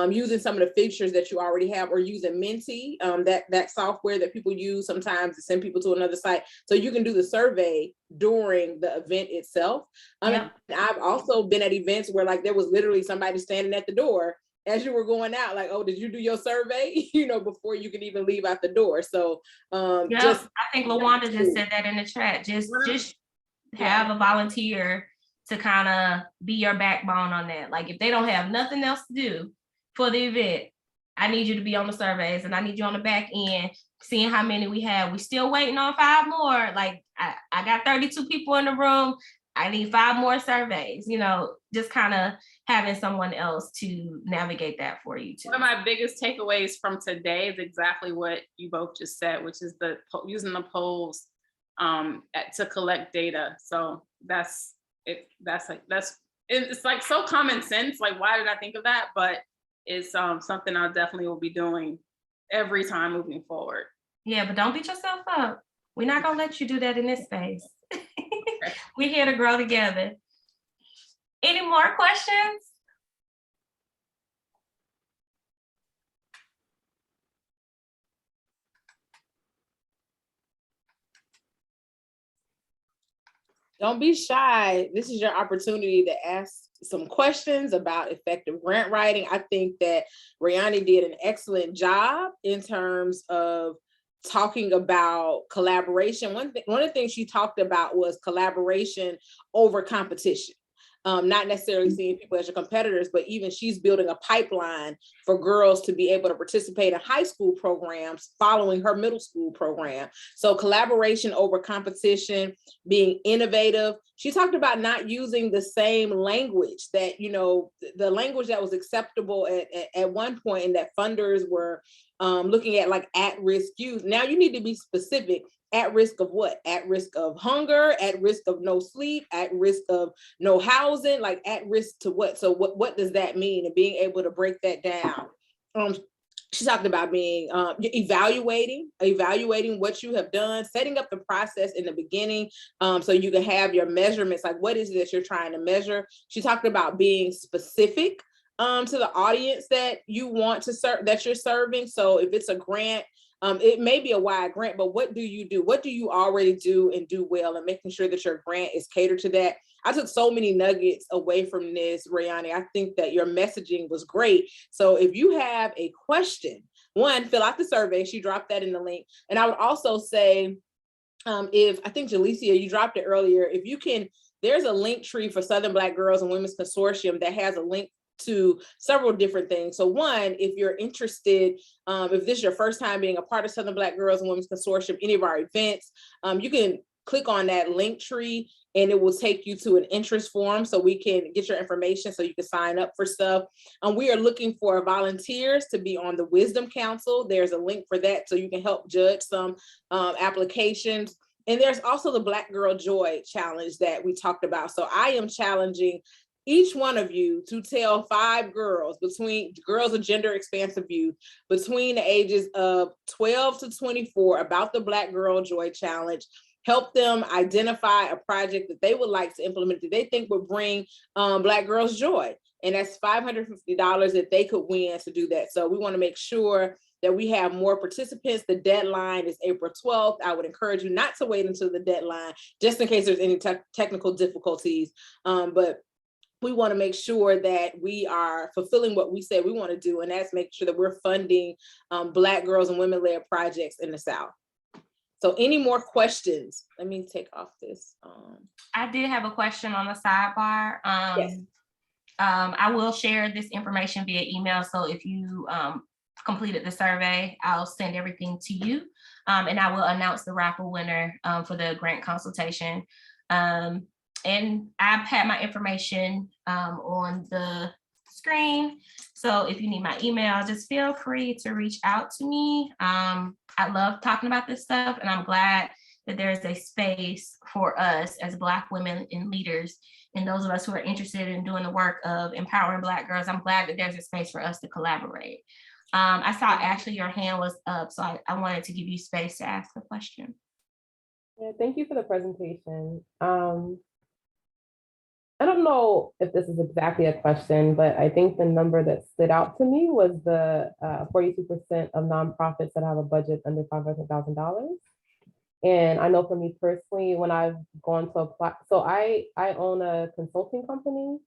using some of the features that you already have, or using Menti, that software that people use sometimes to send people to another site. So you can do the survey during the event itself. Yep. I've also been at events where like there was literally somebody standing at the door as you were going out, like, oh, did you do your survey? Before you can even leave out the door. So I think LaWanda just said that in the chat. Just have a volunteer to kind of be your backbone on that. Like, if they don't have nothing else to do for the event, I need you to be on the surveys, and I need you on the back end, seeing how many we have. We still waiting on 5 more. Like, I got 32 people in the room. I need 5 more surveys, just kind of having someone else to navigate that for you too. One of my biggest takeaways from today is exactly what you both just said, which is using the polls to collect data. So it's like so common sense. Like, why did I think of that? But it's something I definitely will be doing every time moving forward. Yeah, but don't beat yourself up. We're not gonna let you do that in this space. We're here to grow together. Any more questions? Don't be shy. This is your opportunity to ask some questions about effective grant writing. I think that Raioni did an excellent job in terms of talking about collaboration. One of the things she talked about was collaboration over competition. Not necessarily seeing people as your competitors, but even she's building a pipeline for girls to be able to participate in high school programs following her middle school program. So collaboration over competition, being innovative. She talked about not using the same language that, the language that was acceptable at one point, and that funders were looking at, like at-risk youth. Now you need to be specific. At risk of what? At risk of hunger, at risk of no sleep, at risk of no housing, like at risk to what? So what does that mean? And being able to break that down. She talked about being evaluating what you have done, setting up the process in the beginning so you can have your measurements, like what is it that you're trying to measure. She talked about being specific to the audience that you want to serve, that you're serving. So if it's a grant, it may be a wide grant, but what do you do? What do you already do and do well, and making sure that your grant is catered to that. I took so many nuggets away from this, Raioni. I think that your messaging was great. So if you have a question, one, fill out the survey. She dropped that in the link. And I would also say, if I think Jalecia, you dropped it earlier, if you can, there's a link tree for Southern Black Girls and Women's Consortium that has a link to several different things. So one, if you're interested, if this is your first time being a part of Southern Black Girls and Women's Consortium, any of our events, you can click on that link tree and it will take you to an interest form so we can get your information so you can sign up for stuff. We are looking for volunteers to be on the Wisdom Council. There's a link for that so you can help judge some applications. And there's also the Black Girl Joy Challenge that we talked about. So I am challenging each one of you to tell 5 girls, between girls of gender expansive youth, between the ages of 12 to 24 about the Black Girl Joy Challenge. Help them identify a project that they would like to implement that they think would bring Black girls joy. And that's $550 that they could win to do that. So we want to make sure that we have more participants. The deadline is April 12th. I would encourage you not to wait until the deadline, just in case there's any technical difficulties. But we want to make sure that we are fulfilling what we said we want to do, and that's make sure that we're funding Black girls and women-led projects in the South. So any more questions? Let me take off this. I did have a question on the sidebar. Yes. I will share this information via email. So if you completed the survey, I'll send everything to you. And I will announce the raffle winner for the grant consultation. And I've had my information on the screen. So if you need my email, just feel free to reach out to me. I love talking about this stuff, and I'm glad that there's a space for us as Black women and leaders, and those of us who are interested in doing the work of empowering Black girls. I'm glad that there's a space for us to collaborate. I saw Ashley, your hand was up, so I wanted to give you space to ask a question. Yeah, thank you for the presentation. I don't know if this is exactly a question, but I think the number that stood out to me was the 42% of nonprofits that have a budget under $500,000. And I know for me personally, when I've gone to apply, so I own a consulting company,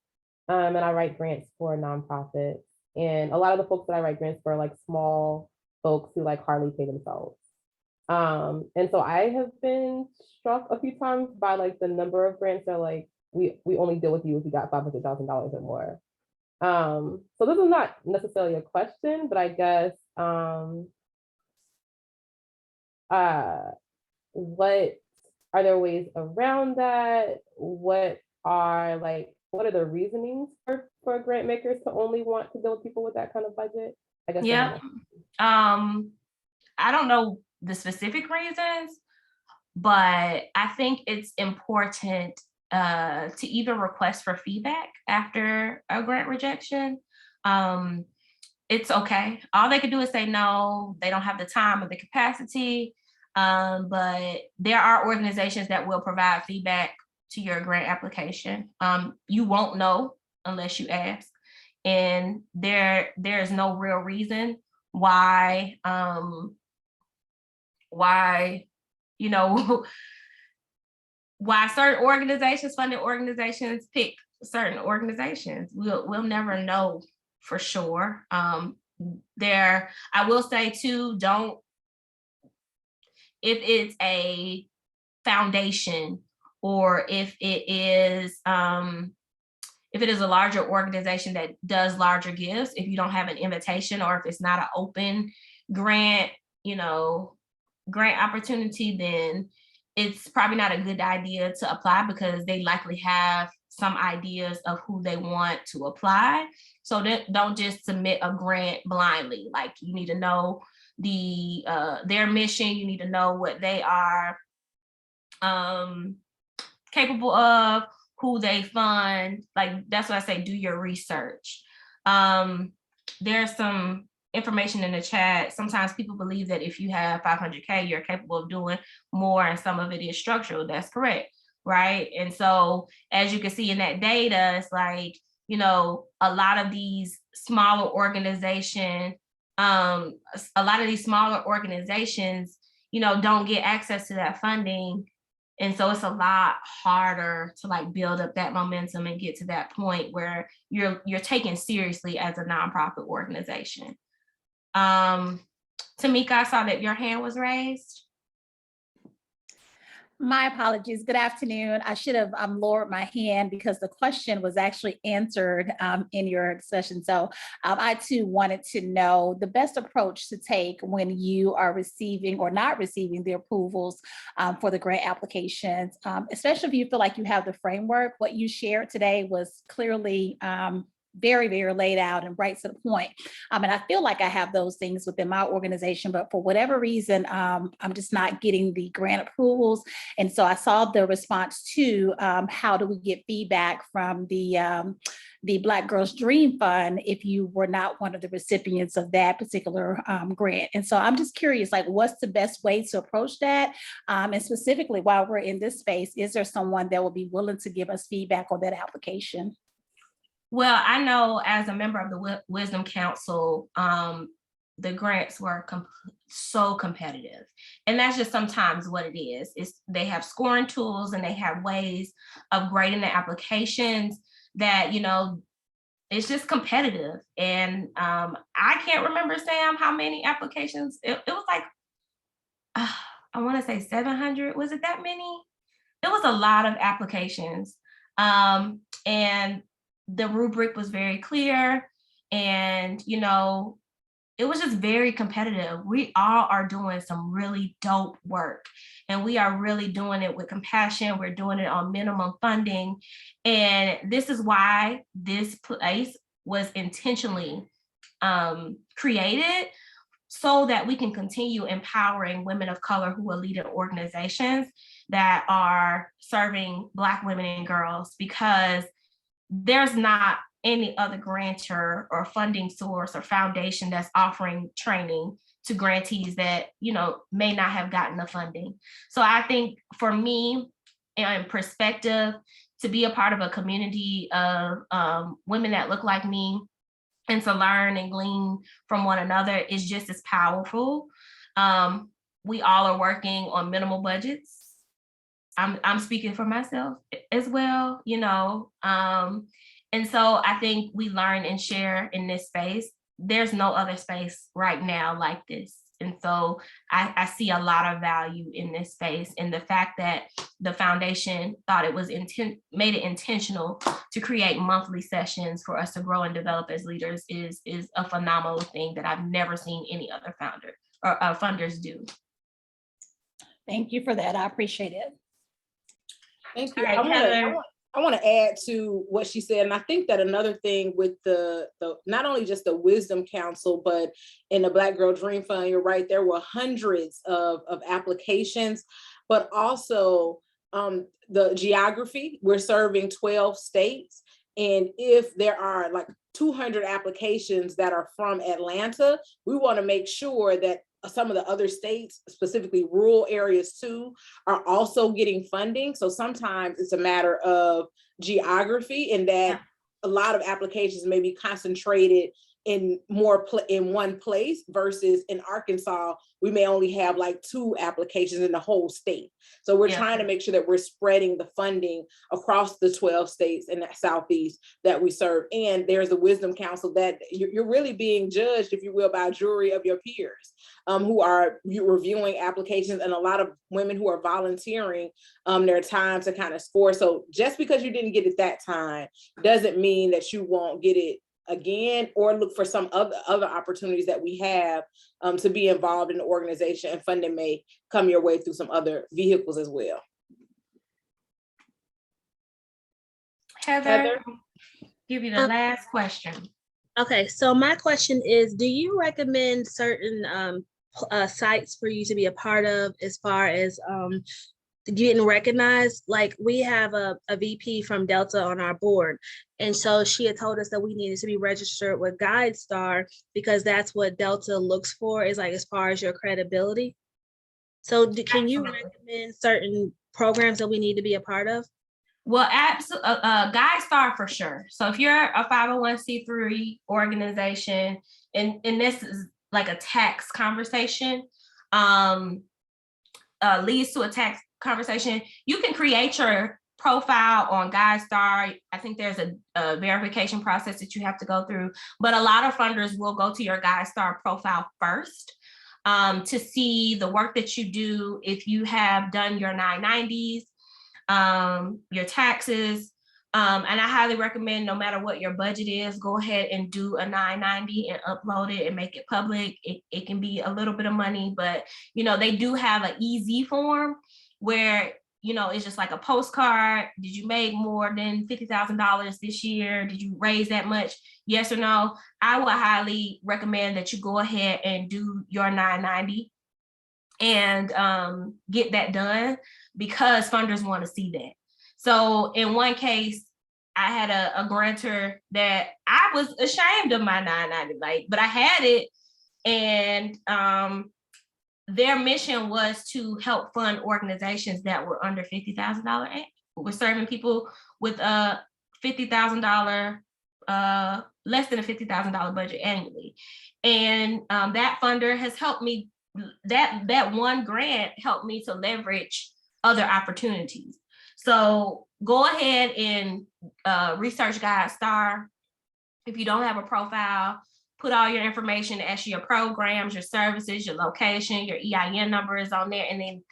and I write grants for nonprofits. And a lot of the folks that I write grants for are like small folks who like hardly pay themselves. And so I have been struck a few times by like the number of grants that are like, we only deal with you if you got $500,000 or more. So this is not necessarily a question, but I guess what are there ways around that? What are the reasonings for grant makers to only want to deal with people with that kind of budget? I guess. Yeah. I don't know the specific reasons, but I think it's important to even request for feedback after a grant rejection. It's okay. All they can do is say no, they don't have the time or the capacity. But there are organizations that will provide feedback to your grant application. You won't know unless you ask. And there's no real reason why, why certain organizations, funded organizations, pick certain organizations. We'll never know for sure. I will say too, if it's a foundation or if it is a larger organization that does larger gifts, if you don't have an invitation or if it's not an open grant, grant opportunity, then it's probably not a good idea to apply because they likely have some ideas of who they want to apply. So don't just submit a grant blindly. Like, you need to know their mission. You need to know what they are capable of, who they fund. Like, that's what I say, do your research. There's some information in the chat. Sometimes people believe that if you have 500K, you're capable of doing more, and some of it is structural. That's correct, right? And so, as you can see in that data, it's like, a lot of these smaller organizations, don't get access to that funding. And so it's a lot harder to build up that momentum and get to that point where you're taken seriously as a nonprofit organization. Tamika, I saw that your hand was raised. My apologies. Good afternoon. I should have lowered my hand because the question was actually answered in your discussion. So I too wanted to know the best approach to take when you are receiving or not receiving the approvals for the grant applications, especially if you feel like you have the framework. What you shared today was clearly very, very laid out and right to the point. And I feel like I have those things within my organization, but for whatever reason, I'm just not getting the grant approvals. And so I saw the response to how do we get feedback from the Black Girls Dream Fund if you were not one of the recipients of that particular grant. And so I'm just curious, like, what's the best way to approach that? And specifically, while we're in this space, is there someone that will be willing to give us feedback on that application? Well, I know as a member of the Wisdom Council, the grants were so competitive. And that's just sometimes what it is. They have scoring tools and they have ways of grading the applications that, it's just competitive. And I can't remember, Sam, how many applications. It was like, I want to say 700. Was it that many? It was a lot of applications. And the rubric was very clear, and it was just very competitive. We all are doing some really dope work, and we are really doing it with compassion. We're doing it on minimum funding, and this is why this place was intentionally created, so that we can continue empowering women of color who are leading organizations that are serving Black women and girls, because there's not any other grantor or funding source or foundation that's offering training to grantees that, may not have gotten the funding. So I think for me, in perspective, to be a part of a community of women that look like me and to learn and glean from one another is just as powerful. We all are working on minimal budgets. I'm speaking for myself as well, and so I think we learn and share in this space. There's no other space right now like this. And so I see a lot of value in this space, and the fact that the foundation thought it was made it intentional to create monthly sessions for us to grow and develop as leaders is a phenomenal thing that I've never seen any other founder or funders do. Thank you for that. I appreciate it. Thank you. Right, I want to add to what she said, and I think that another thing with the not only just the Wisdom Council, but in the Black Girl Dream Fund, you're right, there were hundreds of applications, but also the geography. We're serving 12 states, and if there are like 200 applications that are from Atlanta, we want to make sure that some of the other states, specifically rural areas too, are also getting funding. So sometimes it's a matter of geography, and that a lot of applications may be concentrated in one place, versus in Arkansas, we may only have like 2 applications in the whole state. So we're trying to make sure that we're spreading the funding across the 12 states in the Southeast that we serve. And there's a Wisdom Council that you're really being judged, if you will, by a jury of your peers who are reviewing applications, and a lot of women who are volunteering their time to kind of score. So just because you didn't get it that time doesn't mean that you won't get it again, or look for some other opportunities that we have to be involved in the organization, and funding may come your way through some other vehicles as well. Heather, give you the last question. Okay, so my question is, do you recommend certain sites for you to be a part of as far as getting recognized? Like, we have a VP from Delta on our board, and so she had told us that we needed to be registered with GuideStar, because that's what Delta looks for, is like as far as your credibility. So can you recommend certain programs that we need to be a part of? Well, absolutely, GuideStar for sure. So if you're a 501c3 organization, and this is like a tax conversation, leads to a tax conversation, you can create your profile on GuideStar. I think there's a verification process that you have to go through, but a lot of funders will go to your GuideStar profile first. to see the work that you do. If you have done your 990s, your taxes, and I highly recommend, no matter what your budget is, go ahead and do a 990 and upload it and make it public. It can be a little bit of money, but they do have an easy form where it's just like a postcard. Did you make more than $50,000 this year? Did you raise that much? Yes or no? I would highly recommend that you go ahead and do your 990 and get that done, because funders want to see that. So in one case, I had a grantor that I was ashamed of my 990, but I had it, and their mission was to help fund organizations that were under $50,000. We're serving people with a $50,000, less than a $50,000 budget annually. And that funder has helped me, that one grant helped me to leverage other opportunities. So go ahead and research GuideStar. If you don't have a profile, put all your information as your programs, your services, your location, your EIN number is on there. And then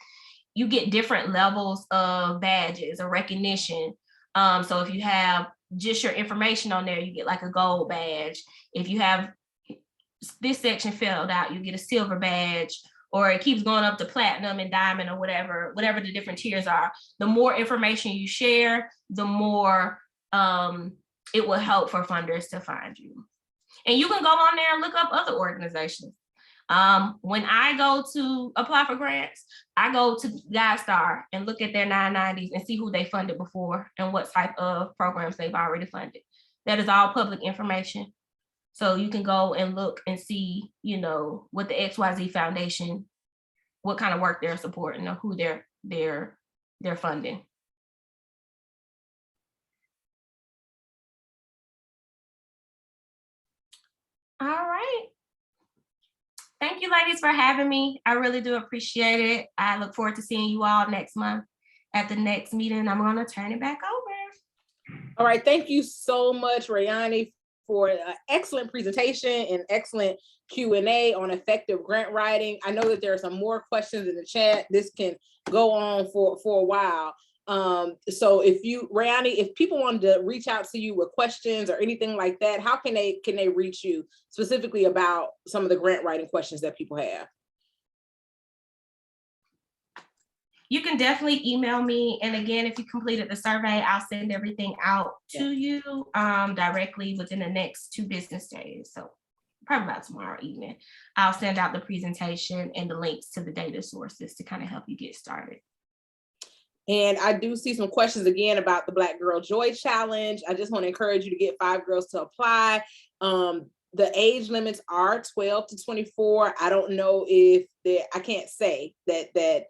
you get different levels of badges or recognition. So if you have just your information on there, you get like a gold badge. If you have this section filled out, you get a silver badge, or it keeps going up to platinum and diamond, or whatever the different tiers are. The more information you share, the more it will help for funders to find you. And you can go on there and look up other organizations. When I go to apply for grants, I go to GuideStar and look at their 990s and see who they funded before and what type of programs they've already funded. That is all public information. So you can go and look and see, what the XYZ Foundation, what kind of work they're supporting, or who they're funding. All right. Thank you, ladies, for having me. I really do appreciate it. I look forward to seeing you all next month at the next meeting. I'm going to turn it back over. All right. Thank you so much, Raioni, for an excellent presentation and excellent Q&A on effective grant writing. I know that there are some more questions in the chat. This can go on for a while. So Raioni, if people wanted to reach out to you with questions or anything like that, how can they reach you specifically about some of the grant writing questions that people have? You can definitely email me. And again, if you completed the survey, I'll send everything out to you directly within the next 2 business days. So probably about tomorrow evening, I'll send out the presentation and the links to the data sources to kind of help you get started. And I do see some questions again about the Black Girl Joy Challenge. I just want to encourage you to get 5 girls to apply. The age limits are 12 to 24. I don't know if I can't say that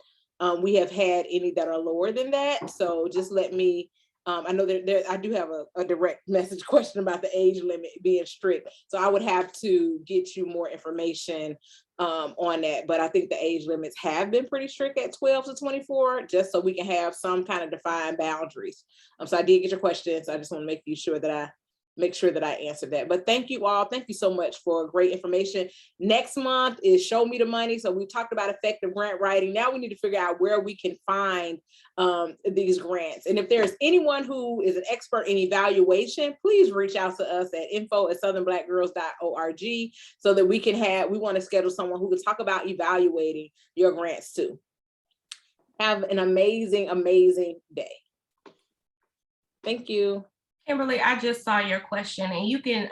we have had any that are lower than that. So just let me, I know I do have a direct message question about the age limit being strict. So I would have to get you more information on that. But I think the age limits have been pretty strict at 12 to 24, just so we can have some kind of defined boundaries. So I did get your questions. I just want to make sure that I answered that. But thank you all. Thank you so much for great information. Next month is Show Me the Money. So we talked about effective grant writing. Now we need to figure out where we can find these grants. And if there's anyone who is an expert in evaluation, please reach out to us at info@southernblackgirls.org so that we want to schedule someone who will talk about evaluating your grants too. Have an amazing, amazing day. Thank you. Kimberly, I just saw your question, and you can